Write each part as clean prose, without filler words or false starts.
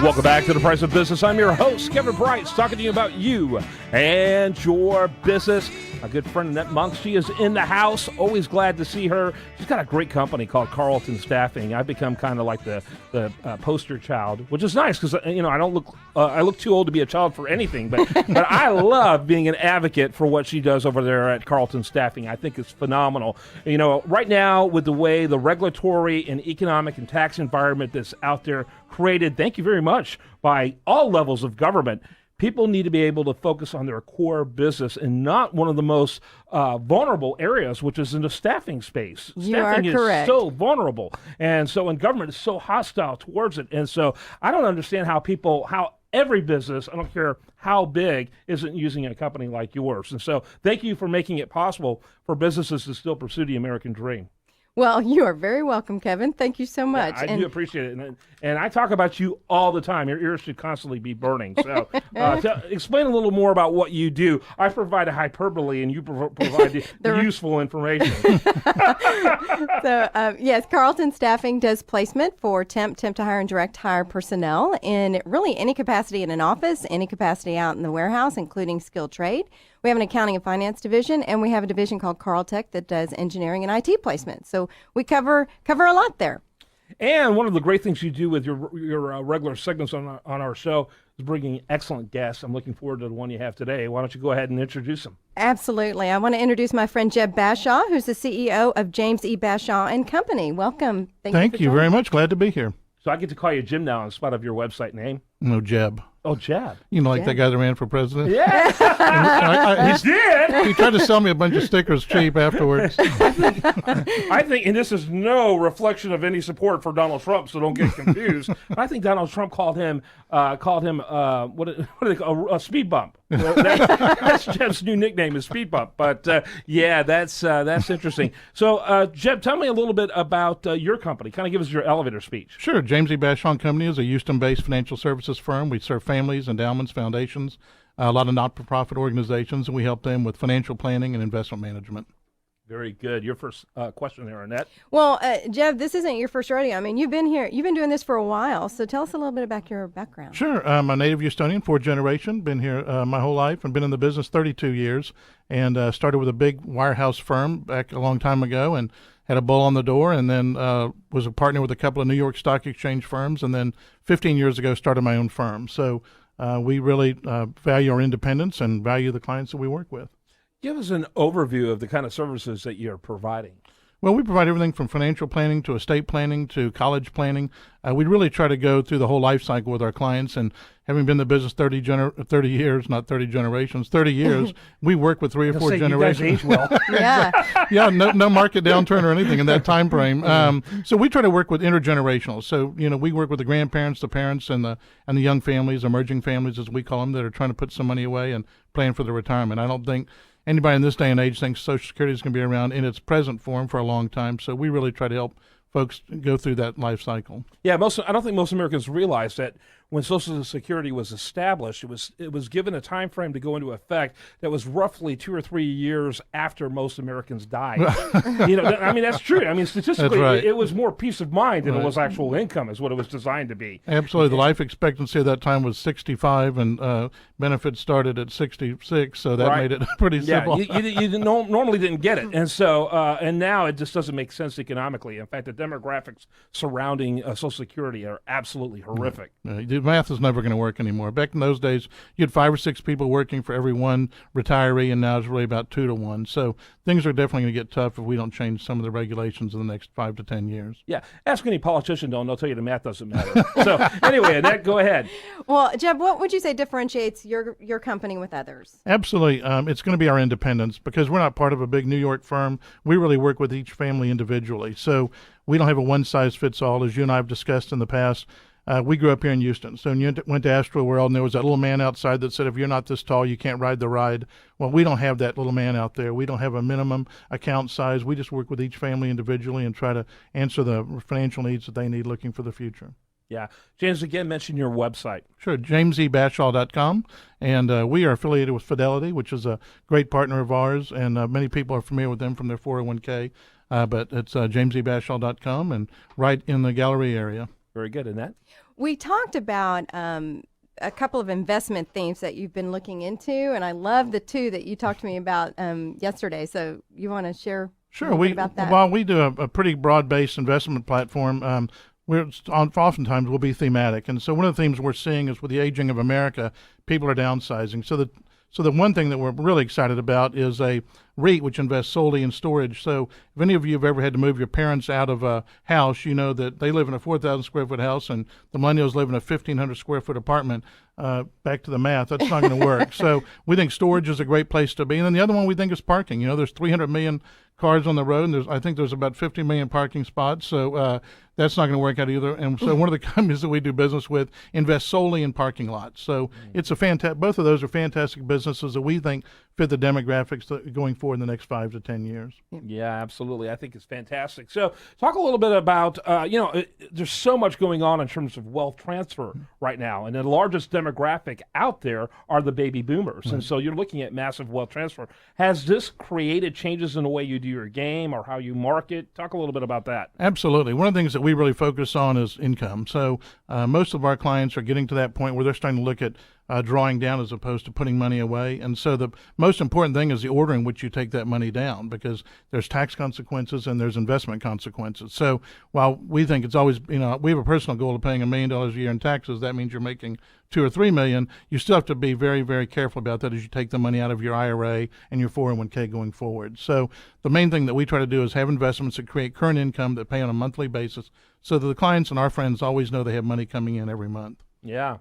Welcome back to The Price of Business. I'm your host, Kevin Price, talking to you about you and your business. My good friend Annette Monks, she is in the house. Always glad to see her. She's got a great company called Carlton Staffing. I've become kind of like the poster child, which is nice because I don't look I look too old to be a child for anything, but but I love being an advocate for what she does over there at Carlton Staffing. I think it's phenomenal. Right now with the way the regulatory and economic and tax environment that's out there created, thank you very much, by all levels of government. People need to be able to focus on their core business and not one of the most vulnerable areas, which is in the staffing space. Staffing is correct. So vulnerable. And so, and government is so hostile towards it. And so I don't understand how every business, I don't care how big, isn't using a company like yours. And so thank you for making it possible for businesses to still pursue the American dream. Well, you are very welcome, Kevin. Thank you so much. Yeah, I do appreciate it. And I talk about you all the time. Your ears should constantly be burning. So explain a little more about what you do. I provide a hyperbole, and you provide the useful information. So, yes, Carlton Staffing does placement for temp to hire, and direct hire personnel in really any capacity in an office, any capacity out in the warehouse, including skilled trade. We have an accounting and finance division, and we have a division called Carltech that does engineering and IT placement. So we cover a lot there. And one of the great things you do with your regular segments on our show is bringing excellent guests. I'm looking forward to the one you have today. Why don't you go ahead and introduce them? Absolutely. I want to introduce my friend Jeb Bashaw, who's the CEO of James E. Bashaw and Company. Welcome. Thank you very much. Glad to be here. So I get to call you Jim now in spite of your website name? No, Jeb. Oh, Jeb. Like that guy that ran for president? Yeah. He did. He tried to sell me a bunch of stickers cheap afterwards. I think, and this is no reflection of any support for Donald Trump, so don't get confused. I think Donald Trump called him what do they call a speed bump. That's Jeb's new nickname is Speed Bump. But yeah, that's interesting. So Jeb, tell me a little bit about your company. Kind of give us your elevator speech. Sure. James E. Bashaw and Company is a Houston-based financial services firm. We serve families, endowments, foundations, a lot of not-for-profit organizations, and we help them with financial planning and investment management. Very good. Your first question there, Annette. Well, Jeb, this isn't your first rodeo. I mean, you've been doing this for a while, so tell us a little bit about your background. Sure. I'm a native Houstonian, fourth generation, been here my whole life and been in the business 32 years, and started with a big wirehouse firm back a long time ago and had a bull on the door, and then was a partner with a couple of New York Stock Exchange firms, and then 15 years ago started my own firm. So we really value our independence and value the clients that we work with. Give us an overview of the kind of services that you're providing. Well, we provide everything from financial planning to estate planning to college planning. We really try to go through the whole life cycle with our clients, and having been in the business 30 years, not 30 generations, 30 years, we work with three or four generations. You guys age well. Yeah. Yeah, no market downturn or anything in that time frame. So we try to work with intergenerational. So, we work with the grandparents, the parents, and the young families, emerging families, as we call them, that are trying to put some money away and plan for their retirement. I don't think anybody in this day and age thinks Social Security is going to be around in its present form for a long time. So we really try to help folks go through that life cycle. Yeah, I don't think most Americans realize that when Social Security was established, it was given a time frame to go into effect that was roughly 2 or 3 years after most Americans died. That's true. I mean, statistically, right. it was more peace of mind than it was actual income, is what it was designed to be. Absolutely. The life expectancy at that time was 65, and benefits started at 66, so that made it pretty simple. Yeah, you normally didn't get it. And so, and now it just doesn't make sense economically. In fact, the demographics surrounding Social Security are absolutely horrific. The math is never going to work anymore. Back in those days, you had 5 or 6 people working for every one retiree, and now it's really about 2 to 1. So things are definitely going to get tough if we don't change some of the regulations in the next 5 to 10 years. Yeah. Ask any politician, they'll tell you the math doesn't matter. So anyway, Annette, go ahead. Well, Jeb, what would you say differentiates your company with others? Absolutely. It's going to be our independence, because we're not part of a big New York firm. We really work with each family individually. So we don't have a one-size-fits-all, as you and I have discussed in the past. We grew up here in Houston. So when you went to Astro World, and there was that little man outside that said, if you're not this tall, you can't ride the ride. Well, we don't have that little man out there. We don't have a minimum account size. We just work with each family individually and try to answer the financial needs that they need looking for the future. Yeah. James, again, mention your website. Sure, jamesebashaw.com. And we are affiliated with Fidelity, which is a great partner of ours, and many people are familiar with them from their 401k. But it's jamesebashaw.com and right in the gallery area. Very good. Annette? We talked about a couple of investment themes that you've been looking into, and I love the two that you talked to me about yesterday. So you want to share a little bit about that? While we do a pretty broad-based investment platform, oftentimes we'll be thematic. And so one of the themes we're seeing is with the aging of America, people are downsizing. So the one thing that we're really excited about is a REIT, which invests solely in storage. So if any of you have ever had to move your parents out of a house, you know that they live in a 4,000 square foot house and the millennials live in a 1,500 square foot apartment. Back to the math, that's not going to work. So we think storage is a great place to be. And then the other one we think is parking. You know, there's 300 million cars on the road, and I think there's about 50 million parking spots. So that's not going to work out either. And so one of the companies that we do business with invests solely in parking lots. So it's both of those are fantastic businesses that we think fit the demographics going forward in the next 5 to 10 years. Yeah, absolutely. I think it's fantastic. So talk a little bit about, there's so much going on in terms of wealth transfer right now. And the largest demographic out there are the baby boomers. And so you're looking at massive wealth transfer. Has this created changes in the way you do your game or how you market? Talk a little bit about that. Absolutely. One of the things that we really focus on is income. So most of our clients are getting to that point where they're starting to look at drawing down as opposed to putting money away. And so the most important thing is the order in which you take that money down, because there's tax consequences and there's investment consequences. So while we think it's always, we have a personal goal of paying $1 million a year in taxes, that means you're making $2 or $3 million. You still have to be very, very careful about that as you take the money out of your IRA and your 401k going forward. So the main thing that we try to do is have investments that create current income that pay on a monthly basis so that the clients and our friends always know they have money coming in every month. Yeah.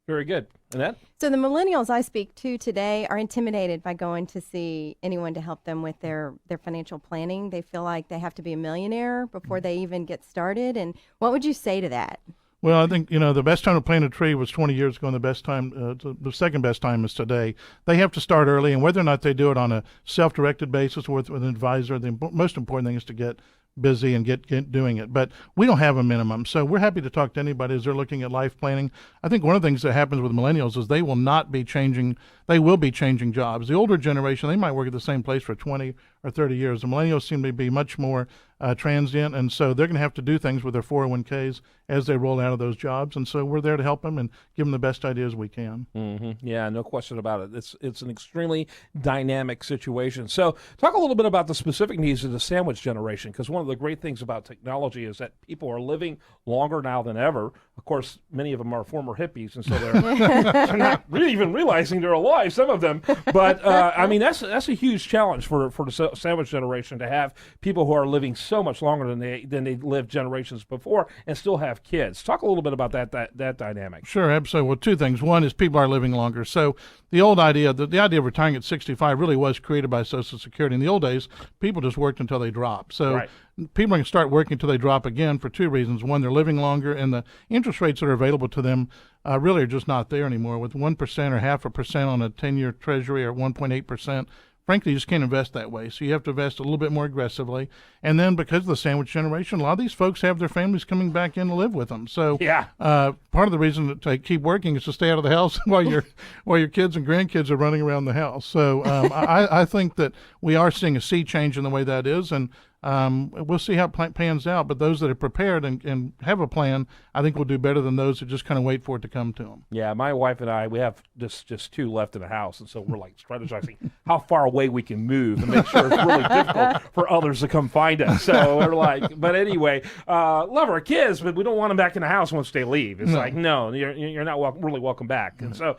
Very good. Annette? So the millennials I speak to today are intimidated by going to see anyone to help them with their financial planning. They feel like they have to be a millionaire before they even get started. And what would you say to that? Well, I think, the best time to plant a tree was 20 years ago, and the second best time is today. They have to start early, and whether or not they do it on a self-directed basis or with an advisor, the most important thing is to get busy and get doing it. But we don't have a minimum, so we're happy to talk to anybody as they're looking at life planning. I think one of the things that happens with millennials is they will be changing jobs. The older generation, they might work at the same place for 20 or 30 years. The millennials seem to be much more transient, and so they're going to have to do things with their 401ks as they roll out of those jobs. And so we're there to help them and give them the best ideas we can. Mm-hmm. Yeah, no question about it. It's an extremely dynamic situation. So talk a little bit about the specific needs of the sandwich generation, because one of the great things about technology is that people are living longer now than ever. Of course, many of them are former hippies, and so they're not really even realizing they're alive, some of them. But, that's a huge challenge for the sandwich generation to have people who are living so much longer than they lived generations before and still have kids. Talk a little bit about that dynamic. Sure, absolutely. Well, two things. One is people are living longer. So the old idea, the idea of retiring at 65 really was created by Social Security. In the old days, people just worked until they dropped. So right. People are going to start working until they drop again for two reasons. One, they're living longer, and the interest rates that are available to them really are just not there anymore. With 1% or 0.5% on a 10-year treasury or 1.8%, frankly, you just can't invest that way. So you have to invest a little bit more aggressively. And then because of the sandwich generation, a lot of these folks have their families coming back in to live with them. So part of the reason that they keep working is to stay out of the house while your kids and grandkids are running around the house. So I think that we are seeing a sea change in the way that is, and we'll see how it pans out. But those that are prepared and have a plan, I think will do better than those that just kind of wait for it to come to them. Yeah, my wife and I, we have just two left in the house, and so we're like strategizing how far away we can move and make sure it's really difficult for others to come find us. So we're like, but anyway, love our kids, but we don't want them back in the house once they leave. It's like, no, you're not really welcome back. And so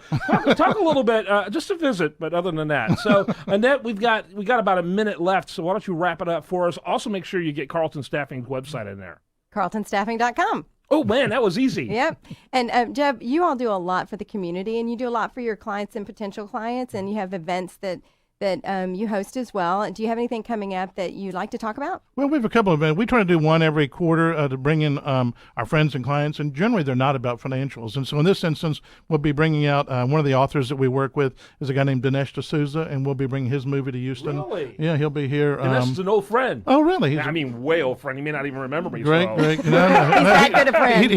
talk a little bit, just a visit, but other than that. So Annette, we got about a minute left, so why don't you wrap it up for us? Also, make sure you get Carlton Staffing's website in there. CarltonStaffing.com. Oh, man, that was easy. Yep. And Jeb, you all do a lot for the community, and you do a lot for your clients and potential clients, and you have events that you host as well. Do you have anything coming up that you'd like to talk about? Well, we have a couple of events. We try to do one every quarter to bring in our friends and clients, and generally they're not about financials. And so in this instance, we'll be bringing out one of the authors that we work with is a guy named Dinesh D'Souza, and we'll be bringing his movie to Houston. Really? Yeah, he'll be here. Dinesh is an old friend. Oh, really? Way old friend. He may not even remember me. Great. No, He's that good a friend.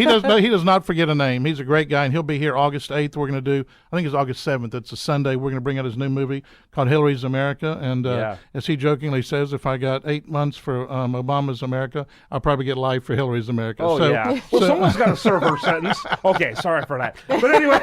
He does not forget a name. He's a great guy, and he'll be here August 8th. We're going to do, I think it's August 7th. It's a Sunday. We're going to bring out his new movie called Hillary Hillary's America. And Yeah. as he jokingly says, if I got 8 months for Obama's America, I'll probably get life for Hillary's America. Oh, yeah. Well, someone's got to serve her sentence. Okay, sorry for that. But anyway,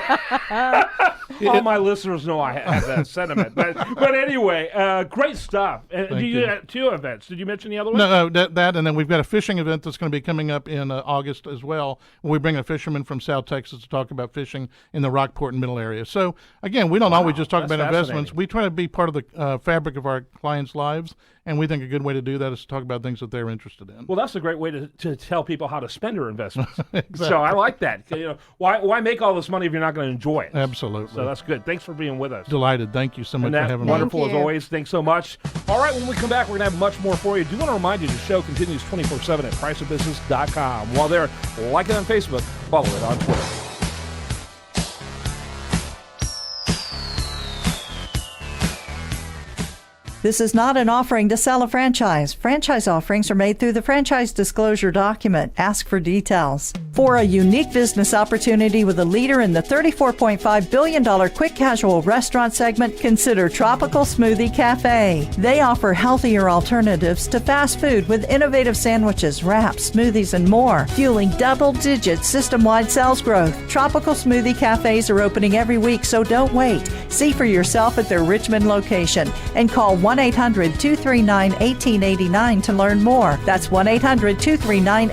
all my listeners know I have that sentiment. But anyway, great stuff. Do you have 2 events? Did you mention the other one? No, that, and then we've got a fishing event that's going to be coming up in August as well. We bring a fisherman from South Texas to talk about fishing in the Rockport and Middle area. So, again, we don't always just talk about investments. We try to be part of the fabric of our clients' lives, and we think a good way to do that is to talk about things that they're interested in. Well, that's a great way to tell people how to spend their investments. Exactly. So I like that. Why make all this money if you're not going to enjoy it? Absolutely. So that's good. Thanks for being with us. Delighted. Thank you so much for having me. Wonderful Thank as you. always. Thanks so much. All right, when we come back, we're going to have much more for you. Do want to remind you the show continues 24/7 at priceofbusiness.com. While there, like it on Facebook, follow it on Twitter. This is not an offering to sell a franchise. Franchise offerings are made through the franchise disclosure document. Ask for details. For a unique business opportunity with a leader in the $34.5 billion quick casual restaurant segment, consider Tropical Smoothie Cafe. They offer healthier alternatives to fast food with innovative sandwiches, wraps, smoothies, and more, fueling double-digit system-wide sales growth. Tropical Smoothie Cafes are opening every week, so don't wait. See for yourself at their Richmond location and call 1-800-239-1889 to learn more. That's 1-800-239-1889.